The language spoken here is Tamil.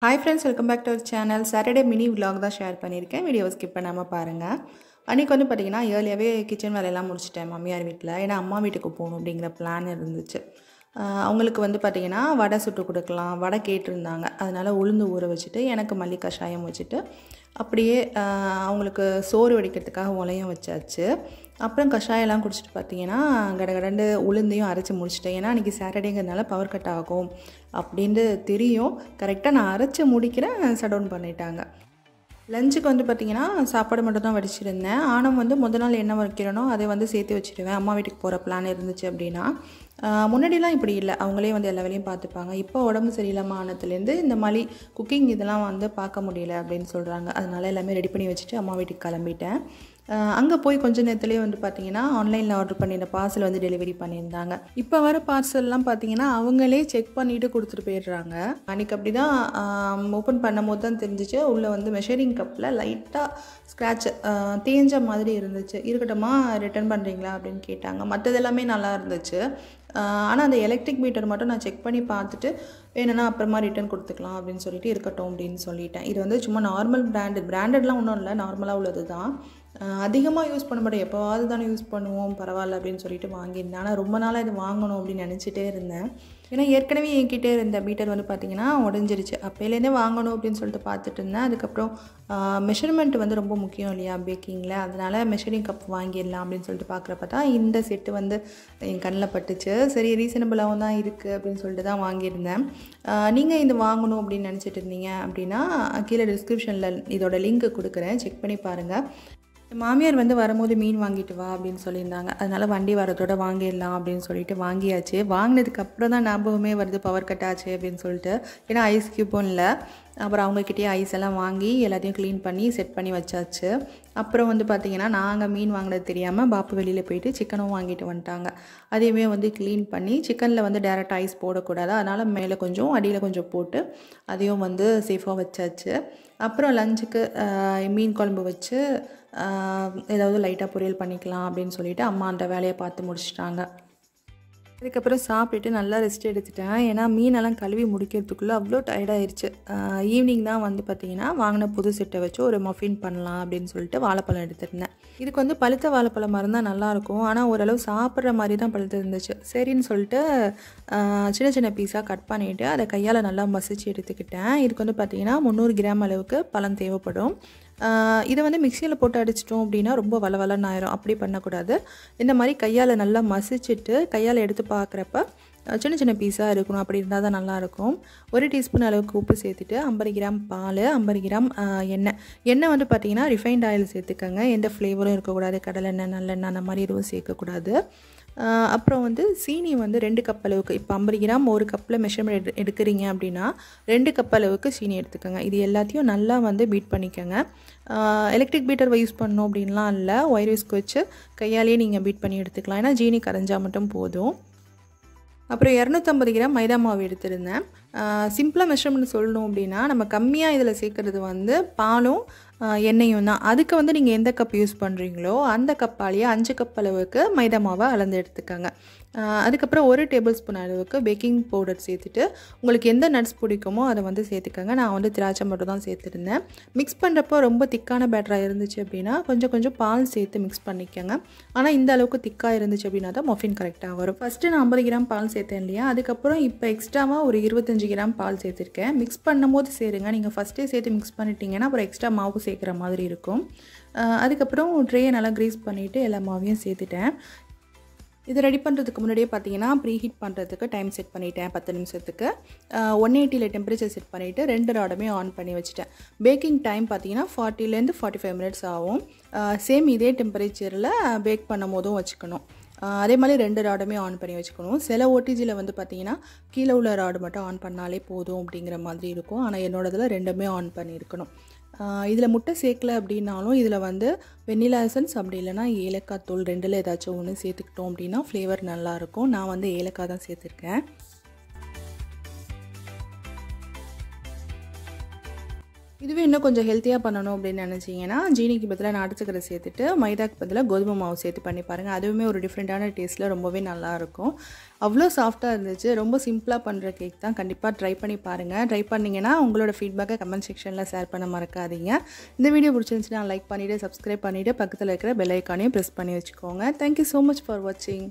Hi friends, welcome back to our channel. Saturday mini vlog தான் ஷேர் பண்ணியிருக்கேன். வீடியோவை ஸ்கிப் பண்ணாமல் பாருங்கள். அன்றைக்கி வந்து பார்த்திங்கன்னா ஏர்லியாகவே கிச்சன் வேலையெல்லாம் முடிச்சிட்டேன் மாமியார் வீட்டில். ஏன்னா அம்மா வீட்டுக்கு போகணும் அப்படிங்கிற பிளான் இருந்துச்சு. அவங்களுக்கு வந்து பார்த்திங்கன்னா வடை சுட்டு கொடுக்கலாம், வடை கேட்டிருந்தாங்க. அதனால் உளுந்து ஊற வச்சுட்டு எனக்கு மல்லி கஷாயம் வச்சுட்டு அப்படியே அவங்களுக்கு சோறு வடிக்கிறதுக்காக உலையும் வச்சாச்சு. அப்புறம் கஷாயெல்லாம் குடிச்சிட்டு பார்த்திங்கன்னா கடகடண்டு உளுந்தையும் அரைச்சி முடிச்சிட்டேன். ஏன்னா அன்றைக்கி சாட்டர்டேங்கிறதுனால பவர் கட் ஆகும் அப்படின்ட்டு தெரியும். கரெக்டாக நான் அரைச்சி முடிக்கிறேன், ஷட் டவுன் பண்ணிட்டாங்க. லஞ்சுக்கு வந்து பார்த்திங்கன்னா சாப்பாடு மட்டும் தான் வடிச்சிருந்தேன். ஆனால் வந்து முதல் நாள் என்ன வைக்கிறனோ அதை வந்து சேர்த்து வச்சுருவேன். அம்மா வீட்டுக்கு போகிற பிளான் இருந்துச்சு அப்படின்னா. முன்னாடிலாம் இப்படி இல்லை, அவங்களே வந்து எல்லா வேலையும் பார்த்துப்பாங்க. இப்போ உடம்பு சரியில்லாமல் ஆனதுலேருந்து இந்த மாதிரி குக்கிங் இதெல்லாம் வந்து பார்க்க முடியல அப்படின்னு சொல்கிறாங்க. அதனால் எல்லாமே ரெடி பண்ணி வச்சுட்டு அம்மா வீட்டுக்கு கிளம்பிட்டேன். அங்கே போய் கொஞ்சம் நேரத்துலேயே வந்து பார்த்திங்கன்னா ஆன்லைனில் ஆர்டர் பண்ணியிருந்த பார்சல் வந்து டெலிவரி பண்ணியிருந்தாங்க. இப்போ வர பார்சல்லாம் பார்த்திங்கன்னா அவங்களே செக் பண்ணிவிட்டு கொடுத்துட்டு போயிடுறாங்க. அன்றைக்கி அப்படி தான் ஓப்பன் பண்ணும் போது தான் தெரிஞ்சிச்சு, உள்ளே வந்து மெஷரிங் கப்பில் லைட்டாக ஸ்க்ராட்ச் தேஞ்ச மாதிரி இருந்துச்சு. இருக்கட்டுமா, ரிட்டர்ன் பண்ணுறீங்களா அப்படின்னு கேட்டாங்க. மற்றது எல்லாமே நல்லா இருந்துச்சு. ஆனால் அந்த எலக்ட்ரிக் மீட்டர் மட்டும் நான் செக் பண்ணி பார்த்துட்டு வேணும்னா அப்புறமா ரிட்டர்ன் கொடுத்துக்கலாம் அப்படின்னு சொல்லிட்டு இருக்கட்டும் அப்படின்னு சொல்லிட்டேன். இது வந்து சும்மா நார்மல் பிராண்டட்லாம் ஒன்றும் இல்லை, நார்மலாக உள்ளது தான். அதிகமாக யூஸ் பண்ண மாட்டேன், எப்போவாது தானே யூஸ் பண்ணுவோம், பரவாயில்ல அப்படின்னு சொல்லிட்டு வாங்கியிருந்தேன். ஆனால் ரொம்ப நாளாக இது வாங்கணும் அப்படின்னு நினச்சிட்டே இருந்தேன். ஏன்னா ஏற்கனவே என்கிட்டே இருந்த மீட்டர் வந்து பார்த்திங்கன்னா உடஞ்சிருச்சு. அப்போலேருந்தே வாங்கணும் அப்படின்னு சொல்லிட்டு பார்த்துட்டு இருந்தேன். அதுக்கப்புறம் மெஷர்மெண்ட் வந்து ரொம்ப முக்கியம் இல்லையா பேக்கிங்கில், அதனால் மெஷரிங் கப் வாங்கிடலாம் அப்படின்னு சொல்லிட்டு பார்க்குறப்ப தான் இந்த செட்டு வந்து என் கண்ணில் பட்டுச்சு. சரி, ரீசனபிளாகவும் தான் இருக்குது அப்படின்னு சொல்லிட்டு தான் வாங்கியிருந்தேன். நீங்கள் இது வாங்கணும் அப்படின்னு நினச்சிட்டு இருந்தீங்க அப்படின்னா கீழே டிஸ்கிரிப்ஷனில் இதோட லிங்க் கொடுக்குறேன், செக் பண்ணி பாருங்கள். மாமியார் வந்து வரும்போது மீன் வாங்கிட்டு வா அப்படின்னு சொல்லியிருந்தாங்க. அதனால் வண்டி வரதோட வாங்கிடலாம் அப்படின்னு சொல்லிட்டு வாங்கியாச்சு. வாங்கினதுக்கப்புறம் தான் ஞாபகமே வருது பவர் கட் ஆச்சு அப்படின்னு சொல்லிட்டு. ஏன்னா ஐஸ் க்யூப்பும் இல்லை. அப்புறம் அவங்கக்கிட்டே ஐஸ் எல்லாம் வாங்கி எல்லாத்தையும் க்ளீன் பண்ணி செட் பண்ணி வச்சாச்சு. அப்புறம் வந்து பார்த்திங்கன்னா நாங்கள் மீன் வாங்கினது தெரியாமல் பாப்பு வெளியில் போயிட்டு சிக்கனும் வாங்கிட்டு வந்துட்டாங்க. அதையுமே வந்து க்ளீன் பண்ணி, சிக்கனில் வந்து டேரெக்டாக ஐஸ் போடக்கூடாது, அதனால் மேலே கொஞ்சம் அடியில் கொஞ்சம் போட்டு அதையும் வந்து சேஃபாக வச்சாச்சு. அப்புறம் லஞ்சுக்கு மீன் குழம்பு வச்சு ஏதாவது லைட்டாக பொரியல் பண்ணிக்கலாம் அப்படின்னு சொல்லிவிட்டு அம்மா அந்த வேலையை பார்த்து முடிச்சிட்டாங்க. அதுக்கப்புறம் சாப்பிட்டுட்டு நல்லா ரெஸ்ட் எடுத்துட்டேன். ஏன்னா மீனெல்லாம் கழுவி முடிக்கிறதுக்குள்ளே அவ்வளோ டயர்டாயிருச்சு. ஈவினிங் தான் வந்து பார்த்திங்கன்னா வாங்கின புது செட்டை வச்சு ஒரு மஃபின் பண்ணலாம் அப்படின்னு சொல்லிட்டு வாழைப்பழம் எடுத்துருந்தேன். இதுக்கு வந்து பழுத்த வாழைப்பழமாக இருந்தால் நல்லாயிருக்கும், ஆனால் ஓரளவு சாப்பிட்ற மாதிரி தான் பழுத்து இருந்துச்சு. சரின்னு சொல்லிட்டு சின்ன சின்ன பீஸாக கட் பண்ணிவிட்டு அதை கையால் நல்லா மசிச்சு எடுத்துக்கிட்டேன். இதுக்கு வந்து பார்த்திங்கன்னா 300 கிராம் அளவுக்கு பழம் தேவைப்படும். இதை வந்து மிக்சியில் போட்டு அடிச்சிட்டோம் அப்படின்னா ரொம்ப வளவலன்னு ஆயிரும். அப்படி பண்ணக்கூடாது. இந்த மாதிரி கையால் நல்லா மசிச்சுட்டு கையால் எடுத்து பார்க்குறப்ப சின்ன சின்ன பீஸாக இருக்கணும், அப்படி இருந்தால் தான் நல்லாயிருக்கும். 1 டீஸ்பூன் அளவுக்கு உப்பு சேர்த்துட்டு 50 கிராம் பால், 50 கிராம் எண்ணெய் வந்து பார்த்திங்கன்னா ரிஃபைண்ட் ஆயில் சேர்த்துக்கங்க. எந்த ஃப்ளேவரும் இருக்கக்கூடாது, கடலெண்ணெய் நல்லெண்ணெய் அந்த மாதிரி எதுவும் சேர்க்கக்கூடாது. அப்புறம் வந்து சீனி வந்து 2 கப் அளவுக்கு, இப்போ 50 கிராம் 1 கப்பில் மெஷர்மெண்ட் எடுக்கிறீங்க அப்படின்னா 2 கப் அளவுக்கு சீனி எடுத்துக்கோங்க. இது எல்லாத்தையும் நல்லா வந்து பீட் பண்ணிக்கோங்க. எலக்ட்ரிக் பீட்டர் யூஸ் பண்ணணும் அப்படின்லாம் இல்லை, ஒயர் விஸ்க் வச்சு கையாலேயே நீங்கள் பீட் பண்ணி எடுத்துக்கலாம். ஏன்னா ஜீனி கரைஞ்சால் மட்டும் போதும். அப்புறம் 250 கிராம் மைதா மாவு எடுத்திருந்தேன். சிம்பிளாக மெஷர்மெண்ட் சொல்லணும் அப்படின்னா நம்ம கம்மியாக இதில் சேர்க்குறது வந்து பாலும் எண்ணெயும் தான். அதுக்கு வந்து நீங்கள் எந்த கப் யூஸ் பண்ணுறீங்களோ அந்த கப்பாலேயே 5 கப் அளவுக்கு மைதா மாவை அளந்து எடுத்துக்கோங்க. அதுக்கப்புறம் 1 டேபிள் ஸ்பூன் அளவுக்கு பேக்கிங் பவுடர் சேர்த்துட்டு உங்களுக்கு எந்த நட்ஸ் பிடிக்குமோ அதை வந்து சேர்த்துக்கோங்க. நான் வந்து திராட்சை மட்டும் தான் சேர்த்துருந்தேன். மிக்ஸ் பண்ணுறப்போ ரொம்ப திக்கான பேட்டராக இருந்துச்சு அப்படின்னா கொஞ்சம் கொஞ்சம் பால் சேர்த்து மிக்ஸ் பண்ணிக்கோங்க. ஆனால் இந்த அளவுக்கு திக்காக இருந்துச்சு அப்படின்னா தான் மஃபின் கரெக்டாக வரும். ஃபஸ்ட்டு நான் 50 கிராம் பால் சேர்த்தேன் இல்லையா, அதுக்கப்புறம் இப்போ எக்ஸ்ட்ராவாக ஒரு 25 கிராம் பால் சேர்த்துருக்கேன். மிக்ஸ் பண்ணும்போது சேருங்க. நீங்கள் ஃபஸ்ட்டே சேர்த்து மிக்ஸ் பண்ணிட்டீங்கன்னா அப்புறம் எக்ஸ்ட்ரா மாவு சேர்க்குற மாதிரி இருக்கும். அதுக்கப்புறம் ட்ரேயை நல்லா க்ரீஸ் பண்ணிவிட்டு எல்லா மாவையும் சேர்த்துட்டேன். இது ரெடி பண்ணுறதுக்கு முன்னாடியே பார்த்தீங்கன்னா ப்ரீஹீட் பண்ணுறதுக்கு டைம் செட் பண்ணிட்டேன். 10 நிமிஷத்துக்கு 180 டெம்பரேச்சர் செட் பண்ணிவிட்டு 2 ராடுமே ஆன் பண்ணி வச்சுட்டேன். பேக்கிங் டைம் பார்த்தீங்கன்னா 40லேருந்து 45 மினிட்ஸ் ஆகும். சேம் இதே டெம்பரேச்சரில் பேக் பண்ணும் போதும் வச்சுக்கணும். அதே மாதிரி 2 ராடுமே ஆன் பண்ணி வச்சுக்கணும். சில ஓடிஜியில் வந்து பார்த்திங்கன்னா கீழே உள்ள ராடு மட்டும் ஆன் பண்ணாலே போதும் அப்படிங்கிற மாதிரி இருக்கும். ஆனால் என்னோடதில் 2மே ஆன் பண்ணியிருக்கணும். இதில் முட்டை சேர்க்கல அப்படின்னாலும் இதில் வந்து வெண்ணிலா எசன்ஸ் அப்படி இல்லைனா ஏலக்காய் தூள் 2ல் ஏதாச்சும் ஒன்று சேர்த்துக்கிட்டோம் அப்படின்னா ஃப்ளேவர் நல்லாயிருக்கும். நான் வந்து ஏலக்காய் தான் சேர்த்துருக்கேன். இதுவே இன்னும் கொஞ்சம் ஹெல்த்தியாக பண்ணணும் அப்படின்னு நினச்சிங்கன்னா ஜீனிக்கு பதிலாக நாட்டு சக்கரை சேர்த்துட்டு மைதாக்கு பதிலாக கோதுமை மாவு சேர்த்து பண்ணி பாருங்கள். அதுவுமே ஒரு டிஃப்ரெண்ட்டான டேஸ்ட்டில் ரொம்பவே நல்லாயிருக்கும். அவ்வளோ சாஃப்டாக இருந்துச்சு. ரொம்ப சிம்பிளாக பண்ணுற கேக் தான். கண்டிப்பாக ட்ரை பண்ணி பாருங்கள். ட்ரை பண்ணிங்கன்னா உங்களோட ஃபீட்பேக்கை கமெண்ட் செக்ஷனில் ஷேர் பண்ண மறக்காதீங்க. இந்த வீடியோ பிடிச்சிருந்துச்சுன்னா லைக் பண்ணிவிட்டு சப்ஸ்கிரைப் பண்ணிவிட்டு பக்கத்தில் இருக்கிற பெல் ஐக்கானையும் ப்ரெஸ் பண்ணி வச்சுக்கோங்க. தேங்க்யூ ஸோ மச் ஃபார் வாட்சிங்.